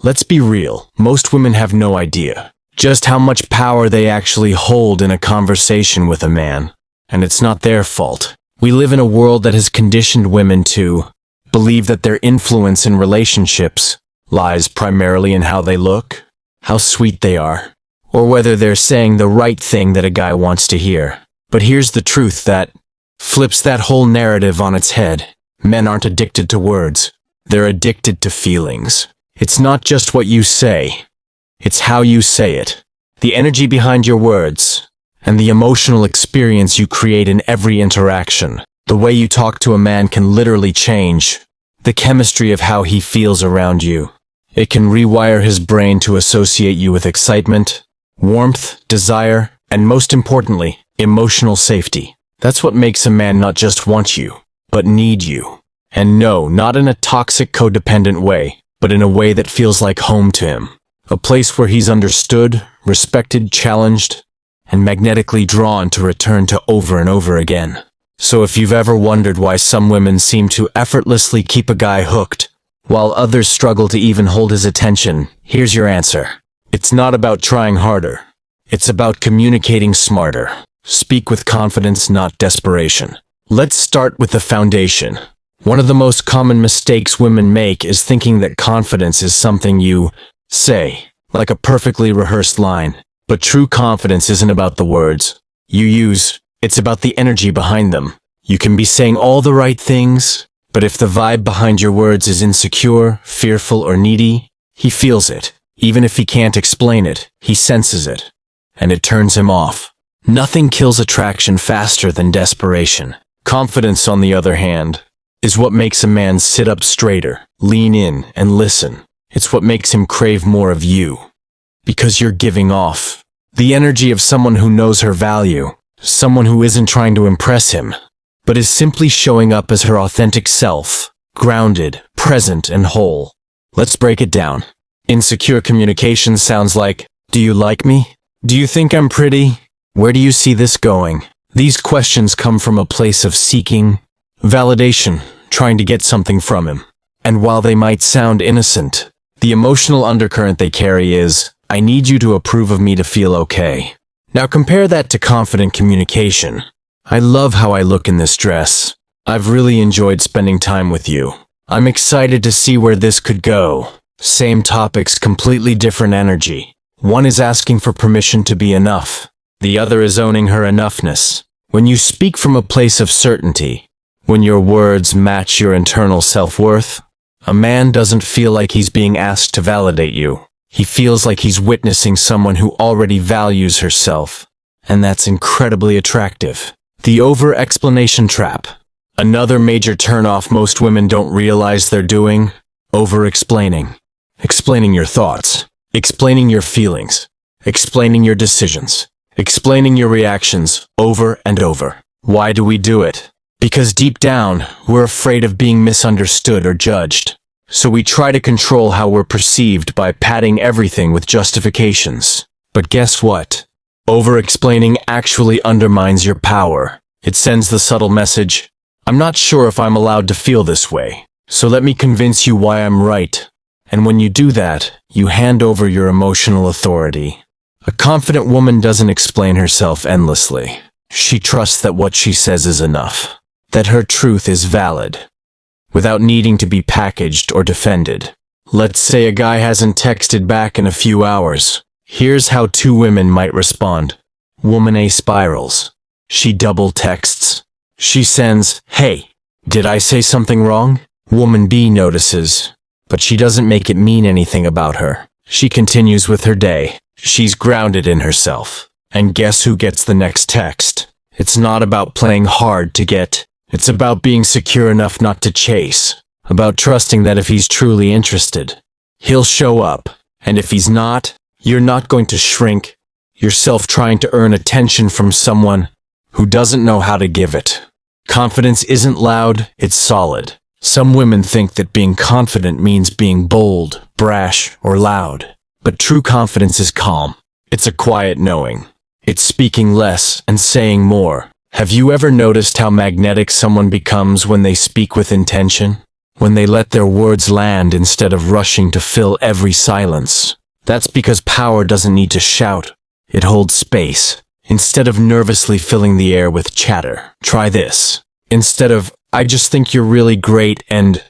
Let's be real, most women have no idea just how much power they actually hold in a conversation with a man. And it's not their fault. We live in a world that has conditioned women to believe that their influence in relationships lies primarily in how they look, how sweet they are, or whether they're saying the right thing that a guy wants to hear. But here's the truth that flips that whole narrative on its head. Men aren't addicted to words. They're addicted to feelings. It's not just what you say. It's how you say it. The energy behind your words, and the emotional experience you create in every interaction. The way you talk to a man can literally change the chemistry of how he feels around you. It can rewire his brain to associate you with excitement, warmth, desire, and most importantly, emotional safety. That's what makes a man not just want you, but need you. And no, not in a toxic, codependent way, but in a way that feels like home to him. A place where he's understood, respected, challenged, and magnetically drawn to return to over and over again. So if you've ever wondered why some women seem to effortlessly keep a guy hooked, while others struggle to even hold his attention, here's your answer. It's not about trying harder. It's about communicating smarter. Speak with confidence, not desperation. Let's start with the foundation. One of the most common mistakes women make is thinking that confidence is something you say, like a perfectly rehearsed line. But true confidence isn't about the words you use, it's about the energy behind them. You can be saying all the right things, but if the vibe behind your words is insecure, fearful, or needy, he feels it. Even if he can't explain it, he senses it, and it turns him off. Nothing kills attraction faster than desperation. Confidence, on the other hand, is what makes a man sit up straighter, lean in, and listen. It's what makes him crave more of you. Because you're giving off the energy of someone who knows her value, someone who isn't trying to impress him, but is simply showing up as her authentic self, grounded, present, and whole. Let's break it down. Insecure communication sounds like, "Do you like me? Do you think I'm pretty? Where do you see this going?" These questions come from a place of seeking validation, trying to get something from him. And while they might sound innocent, the emotional undercurrent they carry is, "I need you to approve of me to feel okay." Now compare that to confident communication. "I love how I look in this dress. I've really enjoyed spending time with you. I'm excited to see where this could go." Same topics, completely different energy. One is asking for permission to be enough. The other is owning her enoughness. When you speak from a place of certainty, when your words match your internal self-worth, a man doesn't feel like he's being asked to validate you. He feels like he's witnessing someone who already values herself, and that's incredibly attractive. The over-explanation trap. Another major turn-off most women don't realize they're doing: over-explaining. Explaining your thoughts, explaining your feelings, explaining your decisions, explaining your reactions over and over. Why do we do it? Because deep down, we're afraid of being misunderstood or judged. So we try to control how we're perceived by padding everything with justifications. But guess what? Over-explaining actually undermines your power. It sends the subtle message, "I'm not sure if I'm allowed to feel this way, so let me convince you why I'm right." And when you do that, you hand over your emotional authority. A confident woman doesn't explain herself endlessly. She trusts that what she says is enough, that her truth is valid, without needing to be packaged or defended. Let's say a guy hasn't texted back in a few hours. Here's how two women might respond. Woman A spirals. She double texts. She sends, "Hey, did I say something wrong?" Woman B notices, but she doesn't make it mean anything about her. She continues with her day. She's grounded in herself. And guess who gets the next text? It's not about playing hard to get. It's about being secure enough not to chase. About trusting that if he's truly interested, he'll show up. And if he's not, you're not going to shrink yourself trying to earn attention from someone who doesn't know how to give it. Confidence isn't loud, it's solid. Some women think that being confident means being bold, brash, or loud. But true confidence is calm. It's a quiet knowing. It's speaking less and saying more. Have you ever noticed how magnetic someone becomes when they speak with intention? when they let their words land instead of rushing to fill every silence. That's because power doesn't need to shout. It holds space. Instead of nervously filling the air with chatter, try this. Instead of, I just think you're really great and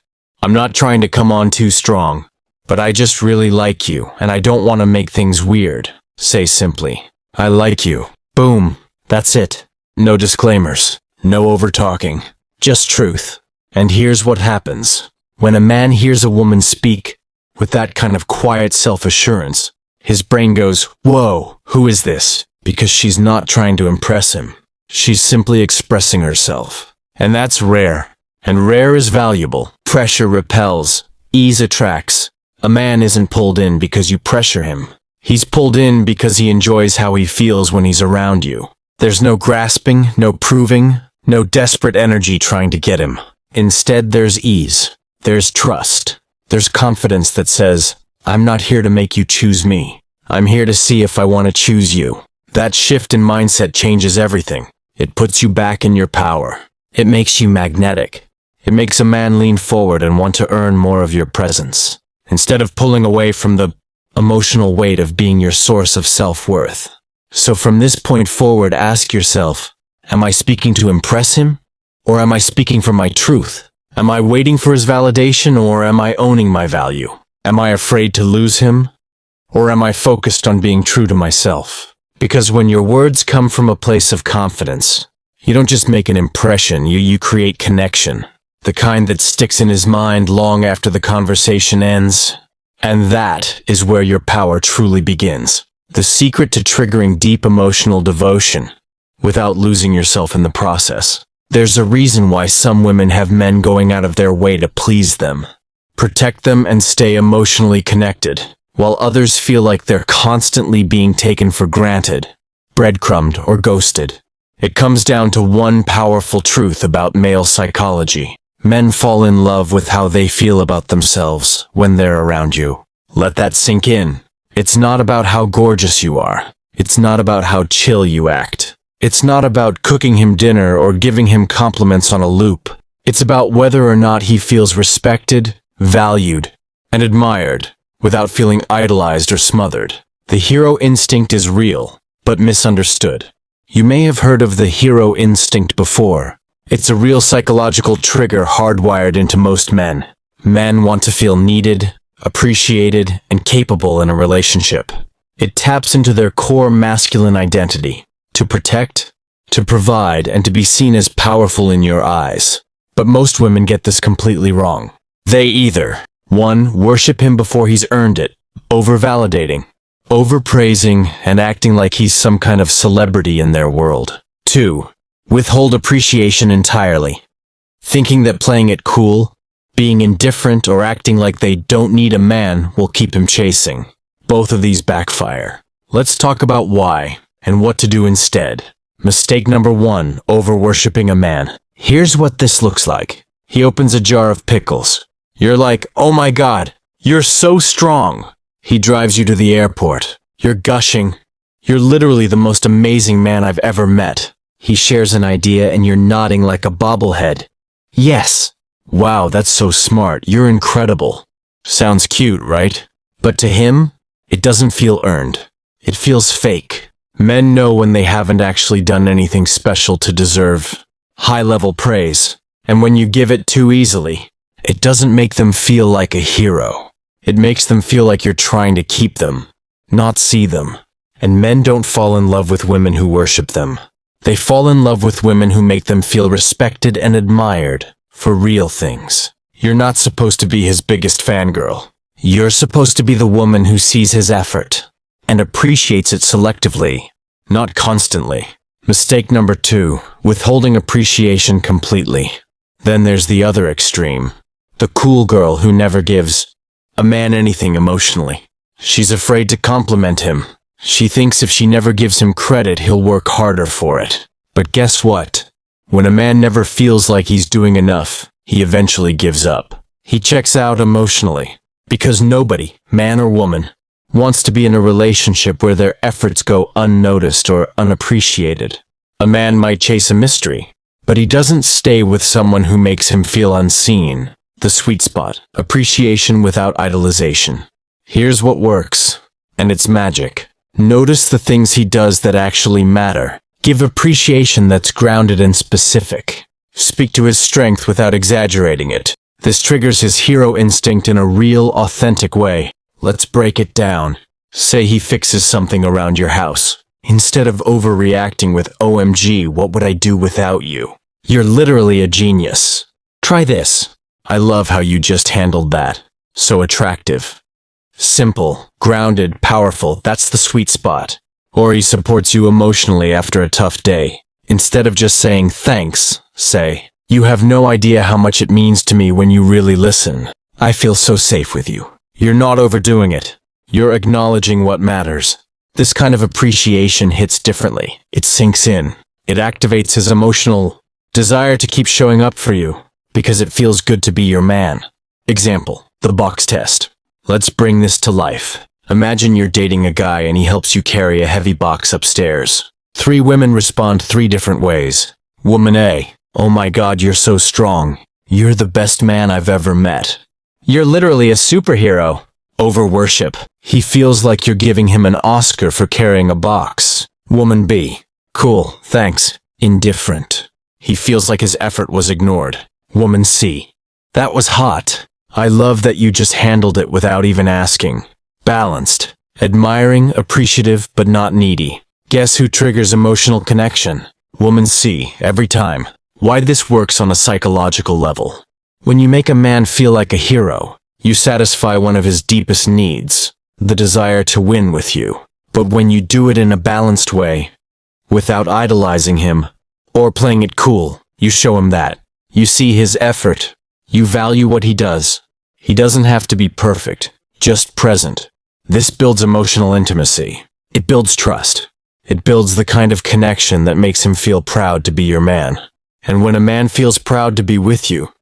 I'm not trying to come on too strong, but I just really like you and I don't want to make things weird. Say simply, I like you. Boom. That's it. No disclaimers. No over-talking. Just truth. And here's what happens. When a man hears a woman speak with that kind of quiet self-assurance, his brain goes, whoa, who is this? Because she's not trying to impress him. She's simply expressing herself. And that's rare. And rare is valuable. Pressure repels. Ease attracts. A man isn't pulled in because you pressure him. He's pulled in because he enjoys how he feels when he's around you. There's no grasping, no proving, no desperate energy trying to get him. Instead, there's ease. There's trust. There's confidence that says, I'm not here to make you choose me. I'm here to see if I want to choose you. That shift in mindset changes everything. It puts you back in your power. It makes you magnetic. It makes a man lean forward and want to earn more of your presence, instead of pulling away from the emotional weight of being your source of self-worth. So from this point forward, ask yourself, am I speaking to impress him? Or am I speaking for my truth? Am I waiting for his validation, or am I owning my value? Am I afraid to lose him? Or am I focused on being true to myself? Because when your words come from a place of confidence, you don't just make an impression, you create connection. The kind that sticks in his mind long after the conversation ends. And that is where your power truly begins. The secret to triggering deep emotional devotion without losing yourself in the process. There's a reason why some women have men going out of their way to please them, protect them, and stay emotionally connected, while others feel like they're constantly being taken for granted, breadcrumbed, or ghosted. It comes down to one powerful truth about male psychology. Men fall in love with how they feel about themselves when they're around you. Let that sink in. It's not about how gorgeous you are. It's not about how chill you act. It's not about cooking him dinner or giving him compliments on a loop. It's about whether or not he feels respected, valued, and admired without feeling idolized or smothered. The hero instinct is real, but misunderstood. You may have heard of the hero instinct before. It's a real psychological trigger hardwired into most men. Men want to feel needed, appreciated, and capable in a relationship. It taps into their core masculine identity. To protect, to provide, and to be seen as powerful in your eyes. But most women get this completely wrong. They either 1. Worship him before he's earned it, over-validating, over-praising, and acting like he's some kind of celebrity in their world. 2. Withhold appreciation entirely, thinking that playing it cool, being indifferent, or acting like they don't need a man will keep him chasing. Both of these backfire. Let's talk about why and what to do instead. Mistake number 1, over-worshipping a man. Here's what this looks like. He opens a jar of pickles. You're like, oh my God, you're so strong. He drives you to the airport. You're gushing. You're literally the most amazing man I've ever met. He shares an idea and you're nodding like a bobblehead. Yes. Wow, that's so smart. You're incredible. Sounds cute, right? But to him, it doesn't feel earned. It feels fake. Men know when they haven't actually done anything special to deserve high-level praise. And when you give it too easily, it doesn't make them feel like a hero. It makes them feel like you're trying to keep them, not see them. And men don't fall in love with women who worship them. They fall in love with women who make them feel respected and admired for real things. You're not supposed to be his biggest fangirl. You're supposed to be the woman who sees his effort and appreciates it selectively, not constantly. Mistake number 2, withholding appreciation completely. Then there's the other extreme. The cool girl who never gives a man anything emotionally. She's afraid to compliment him. She thinks if she never gives him credit, he'll work harder for it. But guess what? When a man never feels like he's doing enough, he eventually gives up. He checks out emotionally. Because nobody, man or woman, wants to be in a relationship where their efforts go unnoticed or unappreciated. A man might chase a mystery, but he doesn't stay with someone who makes him feel unseen. The sweet spot. Appreciation without idolization. Here's what works. And it's magic. Notice the things he does that actually matter. Give appreciation that's grounded and specific. Speak to his strength without exaggerating it. This triggers his hero instinct in a real, authentic way. Let's break it down. Say he fixes something around your house. Instead of overreacting with OMG, what would I do without you? You're literally a genius. Try this. I love how you just handled that. So attractive. Simple, grounded, powerful, that's the sweet spot. Or he supports you emotionally after a tough day. Instead of just saying thanks, say, you have no idea how much it means to me when you really listen. I feel so safe with you. You're not overdoing it. You're acknowledging what matters. This kind of appreciation hits differently. It sinks in. It activates his emotional desire to keep showing up for you, because it feels good to be your man. Example, the box test. Let's bring this to life. Imagine you're dating a guy and he helps you carry a heavy box upstairs. 3 women respond 3 different ways. Woman A, oh my God, you're so strong. You're the best man I've ever met. You're literally a superhero. Over worship. He feels like you're giving him an Oscar for carrying a box. Woman B, cool, thanks. Indifferent. He feels like his effort was ignored. Woman C, that was hot. I love that you just handled it without even asking. Balanced. Admiring, appreciative, but not needy. Guess who triggers emotional connection? Woman C, every time. Why this works on a psychological level. When you make a man feel like a hero, you satisfy one of his deepest needs, the desire to win with you. But when you do it in a balanced way, without idolizing him, or playing it cool, you show him that. You see his effort. You value what he does. He doesn't have to be perfect, just present. This builds emotional intimacy. It builds trust. It builds the kind of connection that makes him feel proud to be your man. And when a man feels proud to be with you,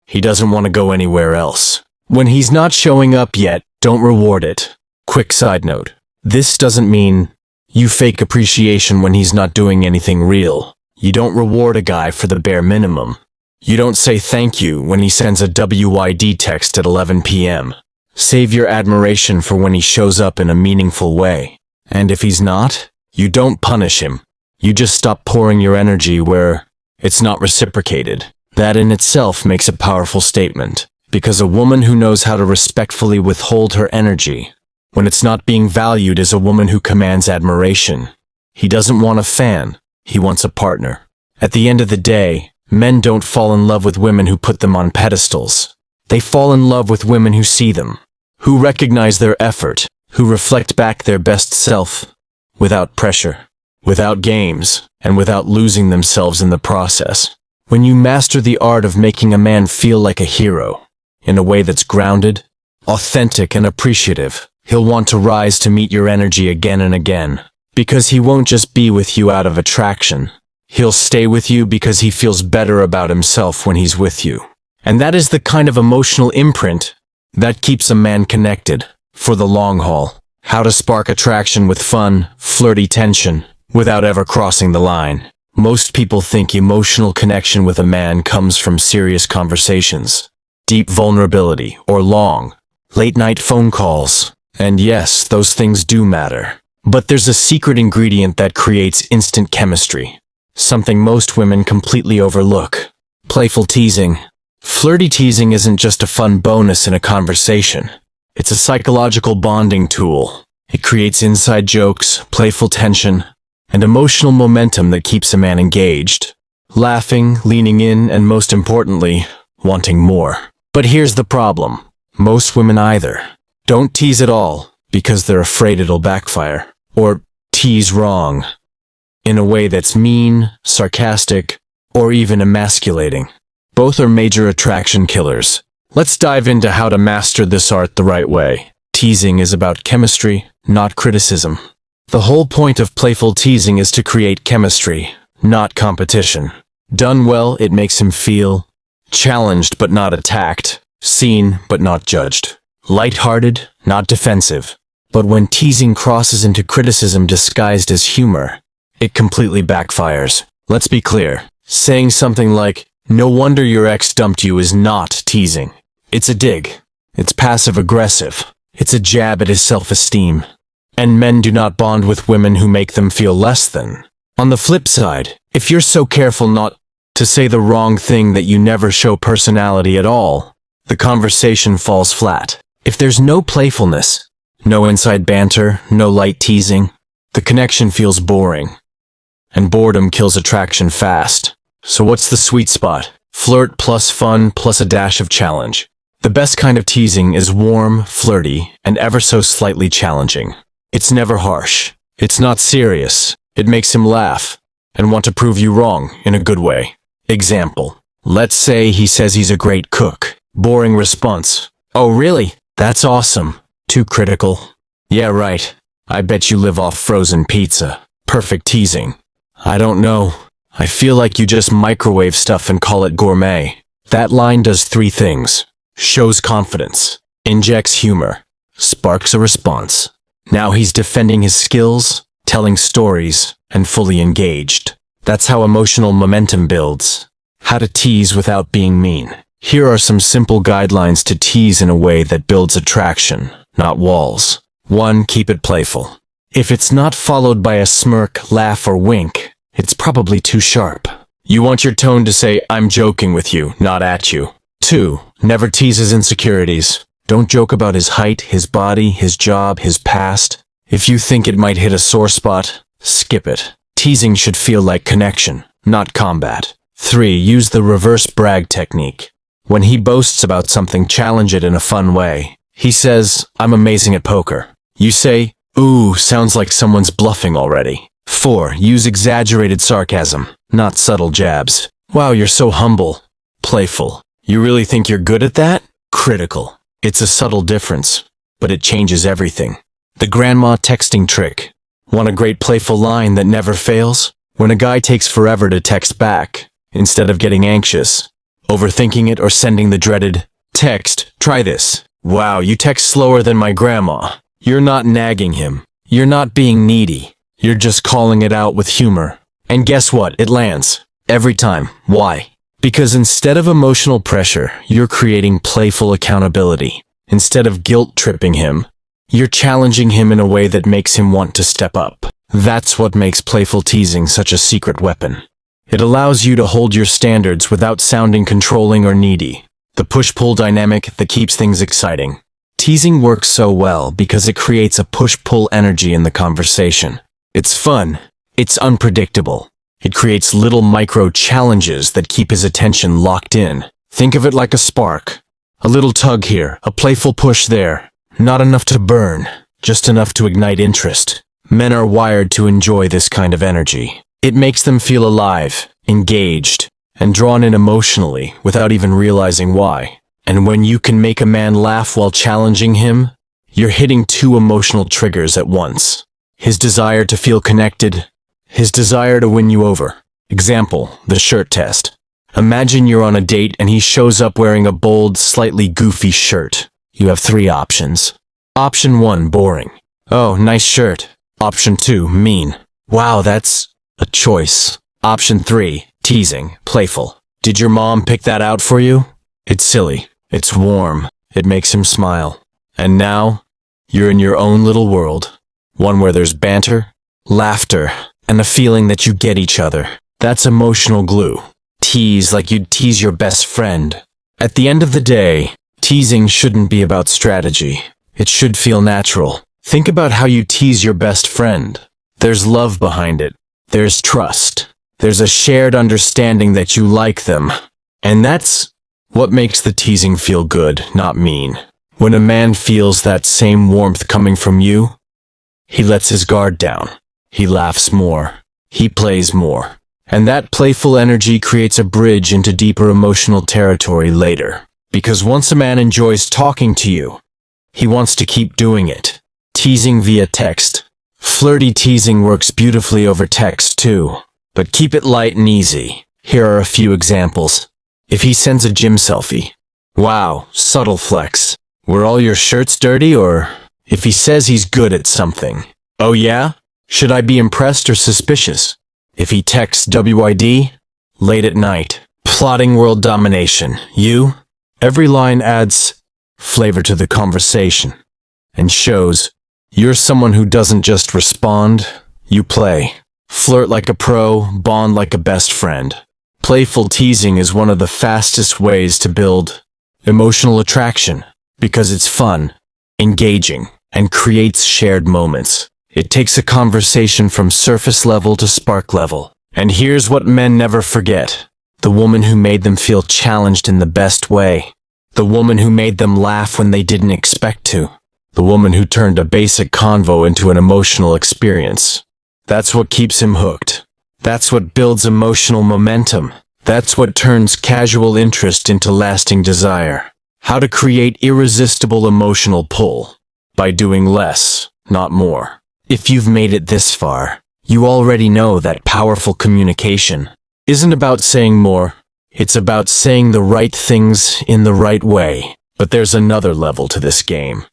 he doesn't want to go anywhere else. When he's not showing up yet, don't reward it. Quick side note. This doesn't mean you fake appreciation when he's not doing anything real. You don't reward a guy for the bare minimum. You don't say thank you when he sends a WYD text at 11 p.m. Save your admiration for when he shows up in a meaningful way. And if he's not, you don't punish him. You just stop pouring your energy where it's not reciprocated. That in itself makes a powerful statement. Because a woman who knows how to respectfully withhold her energy when it's not being valued is a woman who commands admiration. He doesn't want a fan, he wants a partner. At the end of the day, men don't fall in love with women who put them on pedestals. They fall in love with women who see them, who recognize their effort, who reflect back their best self, without pressure, without games, and without losing themselves in the process. When you master the art of making a man feel like a hero, in a way that's grounded, authentic, and appreciative, he'll want to rise to meet your energy again and again. Because he won't just be with you out of attraction. He'll stay with you because he feels better about himself when he's with you. And that is the kind of emotional imprint that keeps a man connected for the long haul. How to spark attraction with fun, flirty tension, without ever crossing the line. Most people think emotional connection with a man comes from serious conversations, deep vulnerability, or long, late-night phone calls. And yes, those things do matter. But there's a secret ingredient that creates instant chemistry. Something most women completely overlook. Playful teasing. Flirty teasing isn't just a fun bonus in a conversation. It's a psychological bonding tool. It creates inside jokes, playful tension, and emotional momentum that keeps a man engaged, laughing, leaning in, and most importantly, wanting more. But here's the problem. Most women either don't tease at all because they're afraid it'll backfire, or tease wrong, in a way that's mean, sarcastic, or even emasculating. Both are major attraction killers. Let's dive into how to master this art the right way. Teasing is about chemistry, not criticism. The whole point of playful teasing is to create chemistry, not competition. Done well, it makes him feel challenged but not attacked, seen but not judged, lighthearted, not defensive. But when teasing crosses into criticism disguised as humor, it completely backfires. Let's be clear. Saying something like, "No wonder your ex dumped you," is not teasing. It's a dig. It's passive-aggressive. It's a jab at his self-esteem. And men do not bond with women who make them feel less than. On the flip side, if you're so careful not to say the wrong thing that you never show personality at all, the conversation falls flat. If there's no playfulness, no inside banter, no light teasing, the connection feels boring. And boredom kills attraction fast. So what's the sweet spot? Flirt plus fun plus a dash of challenge. The best kind of teasing is warm, flirty, and ever so slightly challenging. It's never harsh. It's not serious. It makes him laugh and want to prove you wrong in a good way. Example. Let's say he says he's a great cook. Boring response. Oh really? That's awesome. Too critical. Yeah right. I bet you live off frozen pizza. Perfect teasing. I don't know. I feel like you just microwave stuff and call it gourmet. That line does three things. Shows confidence. Injects humor. Sparks a response. Now he's defending his skills, telling stories, and fully engaged. That's how emotional momentum builds. How to tease without being mean. Here are some simple guidelines to tease in a way that builds attraction, not walls. 1. Keep it playful. If it's not followed by a smirk, laugh, or wink, it's probably too sharp. You want your tone to say, I'm joking with you, not at you. 2. Never tease his insecurities. Don't joke about his height, his body, his job, his past. If you think it might hit a sore spot, skip it. Teasing should feel like connection, not combat. 3. Use the reverse brag technique. When he boasts about something, challenge it in a fun way. He says, I'm amazing at poker. You say, ooh, sounds like someone's bluffing already. 4. Use exaggerated sarcasm, not subtle jabs. Wow, you're so humble. Playful. You really think you're good at that? Critical. It's a subtle difference, but it changes everything. The grandma texting trick. Want a great playful line that never fails? When a guy takes forever to text back, instead of getting anxious, overthinking it or sending the dreaded text, try this. Wow, you text slower than my grandma. You're not nagging him. You're not being needy. You're just calling it out with humor. And guess what? It lands. Every time. Why? Because instead of emotional pressure, you're creating playful accountability. Instead of guilt-tripping him, you're challenging him in a way that makes him want to step up. That's what makes playful teasing such a secret weapon. It allows you to hold your standards without sounding controlling or needy. The push-pull dynamic that keeps things exciting. Teasing works so well because it creates a push-pull energy in the conversation. It's fun. It's unpredictable. It creates little micro-challenges that keep his attention locked in. Think of it like a spark. A little tug here, a playful push there. Not enough to burn, just enough to ignite interest. Men are wired to enjoy this kind of energy. It makes them feel alive, engaged, and drawn in emotionally without even realizing why. And when you can make a man laugh while challenging him, you're hitting two emotional triggers at once. His desire to feel connected, his desire to win you over. Example, the shirt test. Imagine you're on a date and he shows up wearing a bold, slightly goofy shirt. You have 3 options. Option 1, boring. Oh, nice shirt. Option 2, mean. Wow, that's a choice. Option 3, teasing, playful. Did your mom pick that out for you? It's silly. It's warm. It makes him smile. And now, you're in your own little world. One where there's banter, laughter, and a feeling that you get each other. That's emotional glue. Tease like you'd tease your best friend. At the end of the day, teasing shouldn't be about strategy. It should feel natural. Think about how you tease your best friend. There's love behind it. There's trust. There's a shared understanding that you like them. And that's what makes the teasing feel good, not mean. When a man feels that same warmth coming from you, he lets his guard down. He laughs more. He plays more. And that playful energy creates a bridge into deeper emotional territory later. Because once a man enjoys talking to you, he wants to keep doing it. Teasing via text. Flirty teasing works beautifully over text too. But keep it light and easy. Here are a few examples. If he sends a gym selfie. Wow, subtle flex. Were all your shirts dirty? Or if he says he's good at something. Oh yeah? Should I be impressed or suspicious? If he texts WID, late at night, plotting world domination, you? Every line adds flavor to the conversation and shows you're someone who doesn't just respond, you play. Flirt like a pro, bond like a best friend. Playful teasing is one of the fastest ways to build emotional attraction because it's fun, engaging, and creates shared moments. It takes a conversation from surface level to spark level. And here's what men never forget. The woman who made them feel challenged in the best way. The woman who made them laugh when they didn't expect to. The woman who turned a basic convo into an emotional experience. That's what keeps him hooked. That's what builds emotional momentum. That's what turns casual interest into lasting desire. How to create irresistible emotional pull. By doing less, not more. If you've made it this far, you already know that powerful communication isn't about saying more. It's about saying the right things in the right way. But there's another level to this game.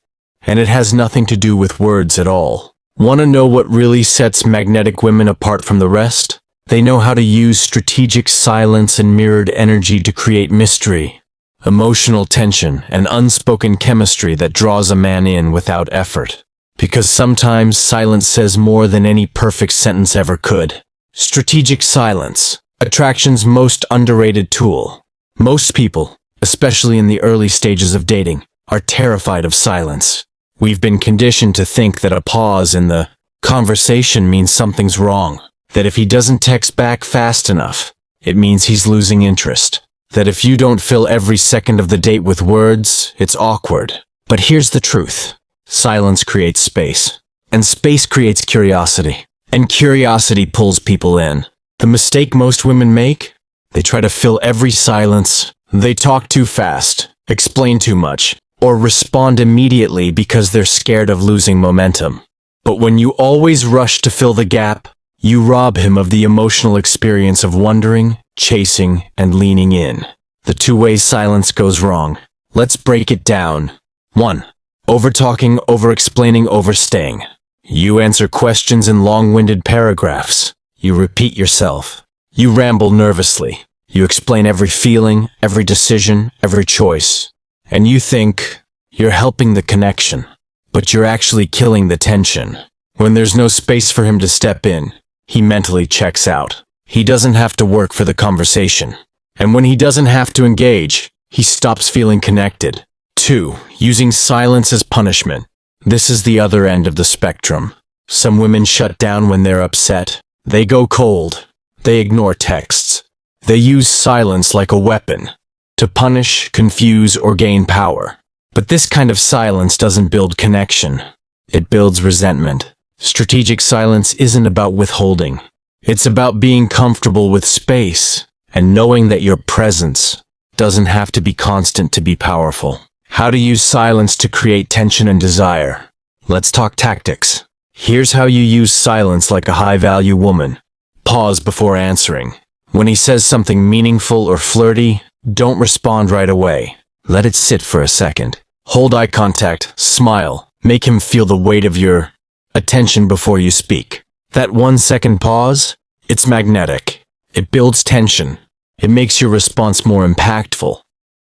And it has nothing to do with words at all. Want to know what really sets magnetic women apart from the rest? They know how to use strategic silence and mirrored energy to create mystery, emotional tension, and unspoken chemistry that draws a man in without effort. Because sometimes silence says more than any perfect sentence ever could. Strategic silence, attraction's most underrated tool. Most people, especially in the early stages of dating, are terrified of silence. We've been conditioned to think that a pause in the conversation means something's wrong. That if he doesn't text back fast enough, it means he's losing interest. That if you don't fill every second of the date with words, it's awkward. But here's the truth. Silence creates space. And space creates curiosity. And curiosity pulls people in. The mistake most women make? They try to fill every silence. They talk too fast, explain too much, or respond immediately because they're scared of losing momentum. But when you always rush to fill the gap, you rob him of the emotional experience of wondering, chasing, and leaning in. The two ways silence goes wrong. Let's break it down. 1. Over-talking, over-explaining, overstaying. You answer questions in long-winded paragraphs. You repeat yourself. You ramble nervously. You explain every feeling, every decision, every choice. And you think you're helping the connection, but you're actually killing the tension. When there's no space for him to step in, he mentally checks out. He doesn't have to work for the conversation. And when he doesn't have to engage, he stops feeling connected. 2. Using silence as punishment. This is the other end of the spectrum. Some women shut down when they're upset. They go cold. They ignore texts. They use silence like a weapon to punish, confuse, or gain power. But this kind of silence doesn't build connection. It builds resentment. Strategic silence isn't about withholding. It's about being comfortable with space and knowing that your presence doesn't have to be constant to be powerful. How to use silence to create tension and desire. Let's talk tactics. Here's how you use silence like a high-value woman. Pause before answering. When he says something meaningful or flirty, don't respond right away. Let it sit for a second. Hold eye contact, smile, make him feel the weight of your attention before you speak. That 1-second pause, it's magnetic. It builds tension. It makes your response more impactful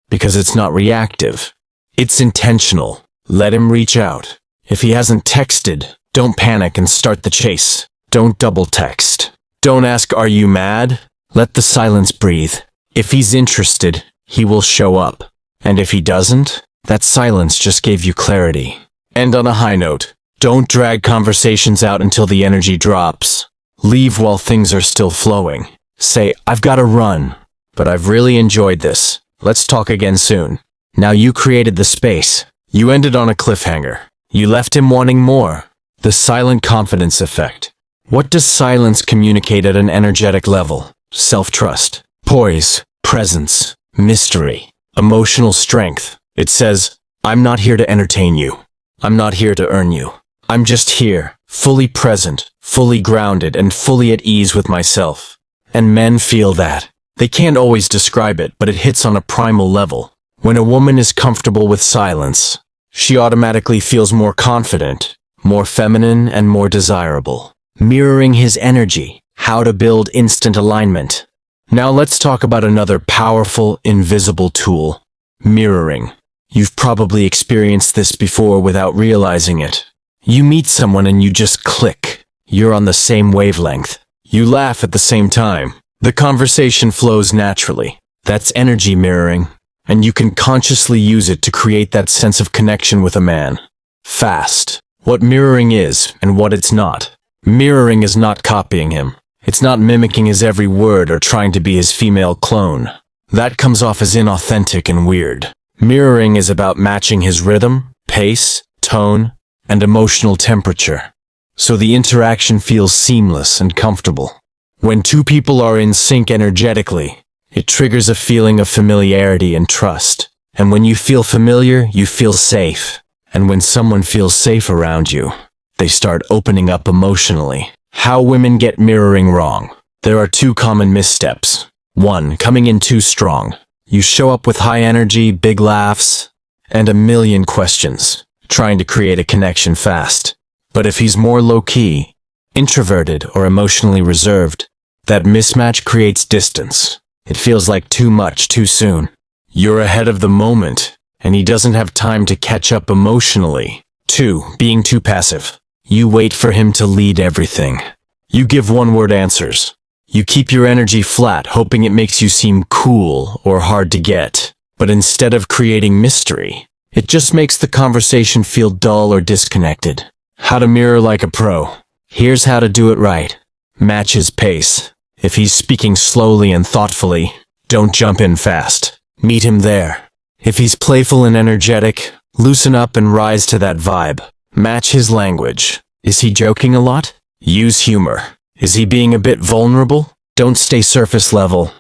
because it's not reactive. It's intentional. Let him reach out. If he hasn't texted, don't panic and start the chase. Don't double text. Don't ask, "Are you mad?" Let the silence breathe. If he's interested, he will show up. And if he doesn't, that silence just gave you clarity. And on a high note, don't drag conversations out until the energy drops. Leave while things are still flowing. Say, "I've got to run, but I've really enjoyed this. Let's talk again soon." Now you created the space. You ended on a cliffhanger. You left him wanting more. The silent confidence effect. What does silence communicate at an energetic level? Self-trust, poise, presence, mystery, emotional strength. It says, "I'm not here to entertain you. I'm not here to earn you. I'm just here, fully present, fully grounded, and fully at ease with myself." And men feel that. They can't always describe it, but it hits on a primal level. When a woman is comfortable with silence, she automatically feels more confident, more feminine, and more desirable. Mirroring his energy. How to build instant alignment. Now let's talk about another powerful, invisible tool. Mirroring. You've probably experienced this before without realizing it. You meet someone and you just click. You're on the same wavelength. You laugh at the same time. The conversation flows naturally. That's energy mirroring, and you can consciously use it to create that sense of connection with a man. Fast. What mirroring is and what it's not. Mirroring is not copying him. It's not mimicking his every word or trying to be his female clone. That comes off as inauthentic and weird. Mirroring is about matching his rhythm, pace, tone, and emotional temperature, so the interaction feels seamless and comfortable. When two people are in sync energetically, it triggers a feeling of familiarity and trust. And when you feel familiar, you feel safe. And when someone feels safe around you, they start opening up emotionally. How women get mirroring wrong. There are two common missteps. 1. Coming in too strong. You show up with high energy, big laughs, and a million questions, trying to create a connection fast. But if he's more low-key, introverted, or emotionally reserved, that mismatch creates distance. It feels like too much too soon. You're ahead of the moment, and he doesn't have time to catch up emotionally. 2. Being too passive. You wait for him to lead everything. You give one-word answers. You keep your energy flat, hoping it makes you seem cool or hard to get. But instead of creating mystery, it just makes the conversation feel dull or disconnected. How to mirror like a pro. Here's how to do it right. Match his pace. If he's speaking slowly and thoughtfully, don't jump in fast. Meet him there. If he's playful and energetic, loosen up and rise to that vibe. Match his language. Is he joking a lot? Use humor. Is he being a bit vulnerable? Don't stay surface level.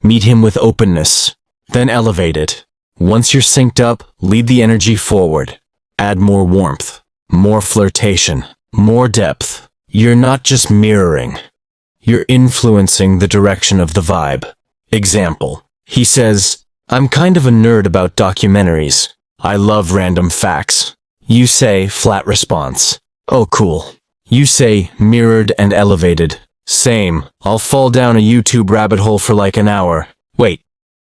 Meet him with openness. Then elevate it. Once you're synced up, lead the energy forward. Add more warmth, more flirtation, more depth. You're not just mirroring. You're influencing the direction of the vibe. Example. He says, "I'm kind of a nerd about documentaries. I love random facts." You say, flat response. "Oh, cool." You say, mirrored and elevated. "Same. I'll fall down a YouTube rabbit hole for like an hour. Wait,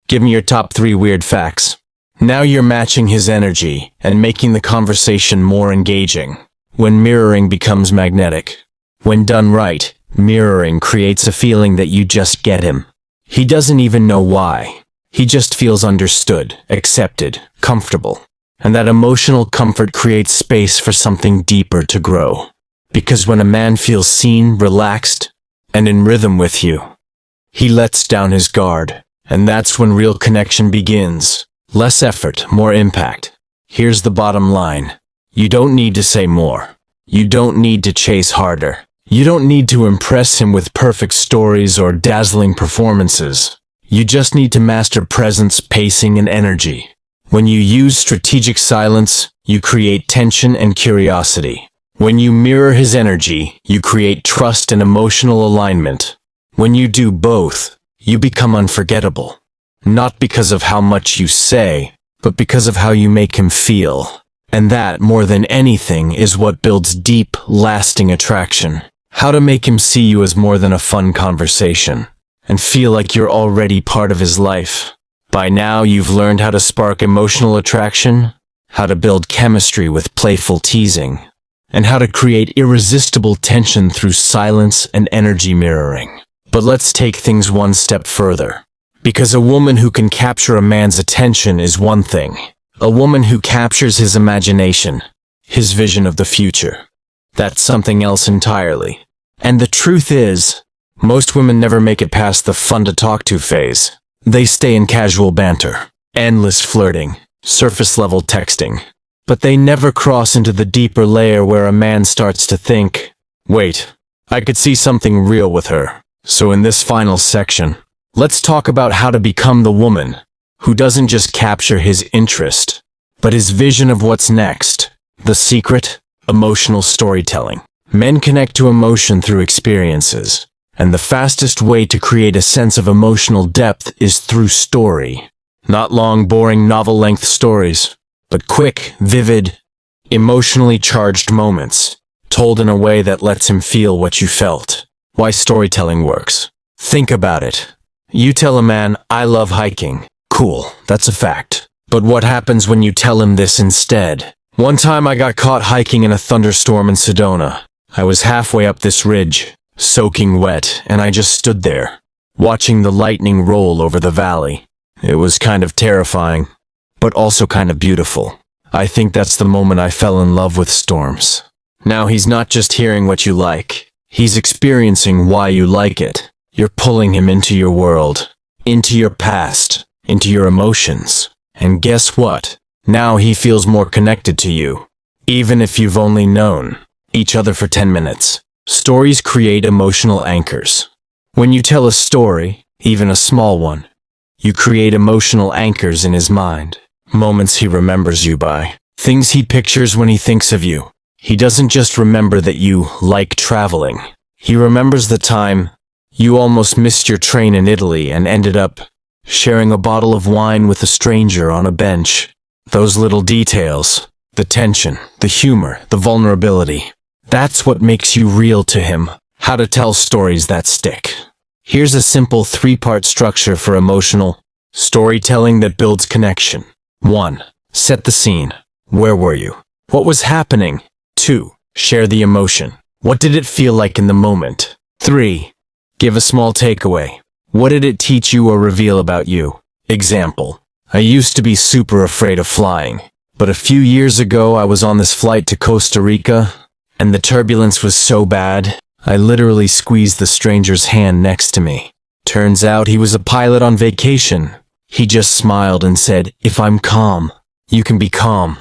give me your top 3 weird facts." Now you're matching his energy and making the conversation more engaging. When mirroring becomes magnetic. When done right, mirroring creates a feeling that you just get him. He doesn't even know why. He just feels understood, accepted, comfortable. And that emotional comfort creates space for something deeper to grow. Because when a man feels seen, relaxed, and in rhythm with you, he lets down his guard. And that's when real connection begins. Less effort, more impact. Here's the bottom line. You don't need to say more. You don't need to chase harder. You don't need to impress him with perfect stories or dazzling performances. You just need to master presence, pacing, and energy. When you use strategic silence, you create tension and curiosity. When you mirror his energy, you create trust and emotional alignment. When you do both, you become unforgettable. Not because of how much you say, but because of how you make him feel. And that, more than anything, is what builds deep, lasting attraction. How to make him see you as more than a fun conversation, and feel like you're already part of his life. By now, you've learned how to spark emotional attraction, how to build chemistry with playful teasing, and how to create irresistible tension through silence and energy mirroring. But let's take things one step further. Because a woman who can capture a man's attention is one thing. A woman who captures his imagination, his vision of the future, that's something else entirely. And the truth is, most women never make it past the fun to talk to phase. They stay in casual banter, endless flirting, surface-level texting. But they never cross into the deeper layer where a man starts to think, wait, I could see something real with her. So in this final section, let's talk about how to become the woman who doesn't just capture his interest, but his vision of what's next. The secret? Emotional storytelling. Men connect to emotion through experiences, and the fastest way to create a sense of emotional depth is through story. Not long, boring novel-length stories, but quick, vivid, emotionally charged moments, told in a way that lets him feel what you felt. Why storytelling works. Think about it. You tell a man, "I love hiking." Cool, that's a fact. But what happens when you tell him this instead? One time I got caught hiking in a thunderstorm in Sedona. I was halfway up this ridge, soaking wet, and I just stood there, watching the lightning roll over the valley. It was kind of terrifying, but also kind of beautiful. I think that's the moment I fell in love with storms. Now he's not just hearing what you like, he's experiencing why you like it. You're pulling him into your world, into your past, into your emotions. And guess what? Now he feels more connected to you, even if you've only known each other for 10 minutes. Stories create emotional anchors. When you tell a story, even a small one, you create emotional anchors in his mind. Moments he remembers you by. Things he pictures when he thinks of you. He doesn't just remember that you like traveling. He remembers the time you almost missed your train in Italy and ended up sharing a bottle of wine with a stranger on a bench. Those little details, the tension, the humor, the vulnerability, that's what makes you real to him. How to tell stories that stick. Here's a simple 3-part structure for emotional storytelling that builds connection. 1. Set the scene. Where were you? What was happening? 2. Share the emotion. What did it feel like in the moment? 3. Give a small takeaway. What did it teach you or reveal about you? Example. I used to be super afraid of flying, but a few years ago I was on this flight to Costa Rica, and the turbulence was so bad, I literally squeezed the stranger's hand next to me. Turns out he was a pilot on vacation. He just smiled and said, "If I'm calm, you can be calm."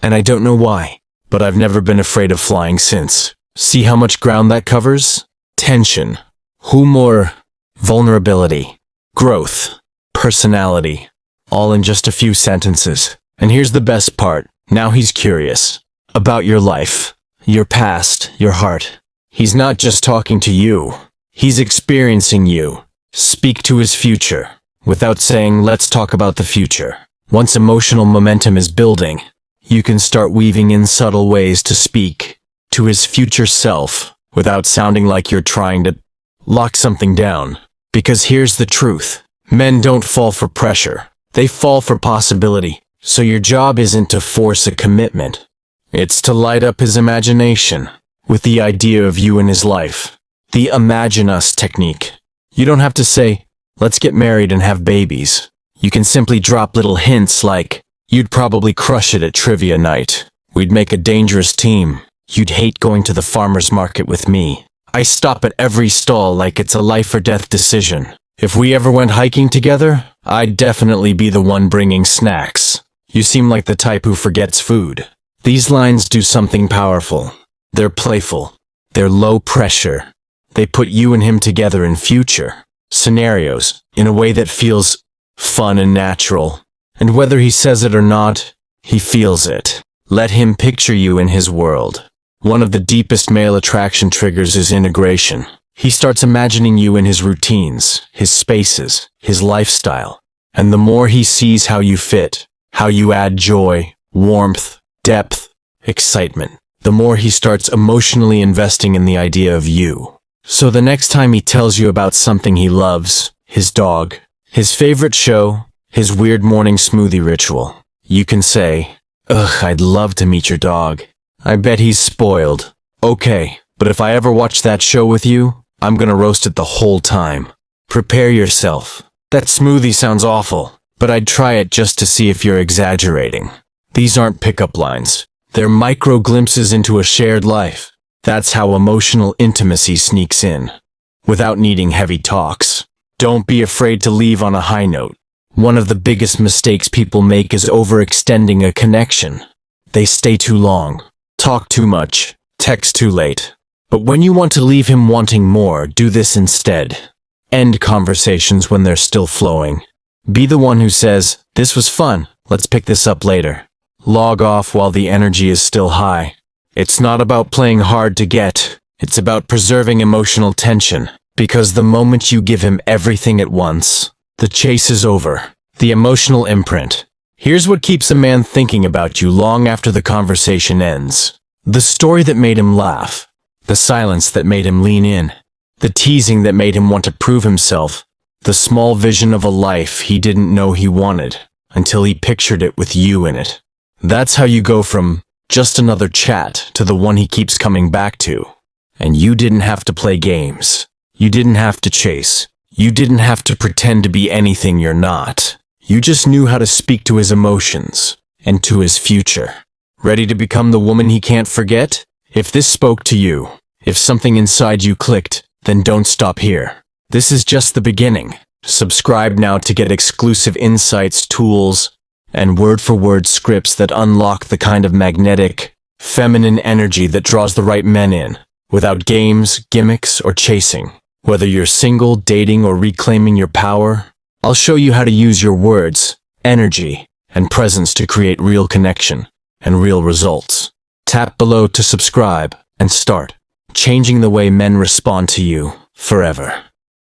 And I don't know why, but I've never been afraid of flying since. See how much ground that covers? Tension, humor, vulnerability, growth, personality, all in just a few sentences. And here's the best part. Now he's curious about your life, your past, your heart. He's not just talking to you. He's experiencing you. Speak to his future without saying, "Let's talk about the future." Once emotional momentum is building, you can start weaving in subtle ways to speak to his future self without sounding like you're trying to lock something down. Because here's the truth. Men don't fall for pressure. They fall for possibility. So your job isn't to force a commitment. It's to light up his imagination with the idea of you in his life. The imagine us technique. You don't have to say, "Let's get married and have babies." You can simply drop little hints like, "You'd probably crush it at trivia night. We'd make a dangerous team. You'd hate going to the farmer's market with me. I stop at every stall like it's a life or death decision. If we ever went hiking together, I'd definitely be the one bringing snacks. You seem like the type who forgets food." These lines do something powerful. They're playful. They're low pressure. They put you and him together in future scenarios in a way that feels fun and natural. And whether he says it or not, he feels it. Let him picture you in his world. One of the deepest male attraction triggers is integration. He starts imagining you in his routines, his spaces, his lifestyle. And the more he sees how you fit, how you add joy, warmth, depth, excitement, the more he starts emotionally investing in the idea of you. So the next time he tells you about something he loves, his dog, his favorite show, his weird morning smoothie ritual, you can say, "Ugh, I'd love to meet your dog. I bet he's spoiled." Okay, but if I ever watch that show with you, I'm gonna roast it the whole time. Prepare yourself. That smoothie sounds awful, but I'd try it just to see if you're exaggerating. These aren't pickup lines. They're micro glimpses into a shared life. That's how emotional intimacy sneaks in, without needing heavy talks. Don't be afraid to leave on a high note. One of the biggest mistakes people make is overextending a connection. They stay too long, talk too much, text too late. But when you want to leave him wanting more, do this instead. End conversations when they're still flowing. Be the one who says, "This was fun, let's pick this up later." Log off while the energy is still high. It's not about playing hard to get. It's about preserving emotional tension. Because the moment you give him everything at once, the chase is over. The emotional imprint. Here's what keeps a man thinking about you long after the conversation ends. The story that made him laugh. The silence that made him lean in. The teasing that made him want to prove himself. The small vision of a life he didn't know he wanted. until he pictured it with you in it. That's how you go from just another chat to the one he keeps coming back to. And you didn't have to play games. You didn't have to chase. You didn't have to pretend to be anything you're not. You just knew how to speak to his emotions and to his future. Ready to become the woman he can't forget? If this spoke to you, if something inside you clicked, then don't stop here. This is just the beginning. Subscribe now to get exclusive insights, tools, and word-for-word scripts that unlock the kind of magnetic, feminine energy that draws the right men in, without games, gimmicks, or chasing. Whether you're single, dating, or reclaiming your power, I'll show you how to use your words, energy, and presence to create real connection and real results. Tap below to subscribe and start changing the way men respond to you forever.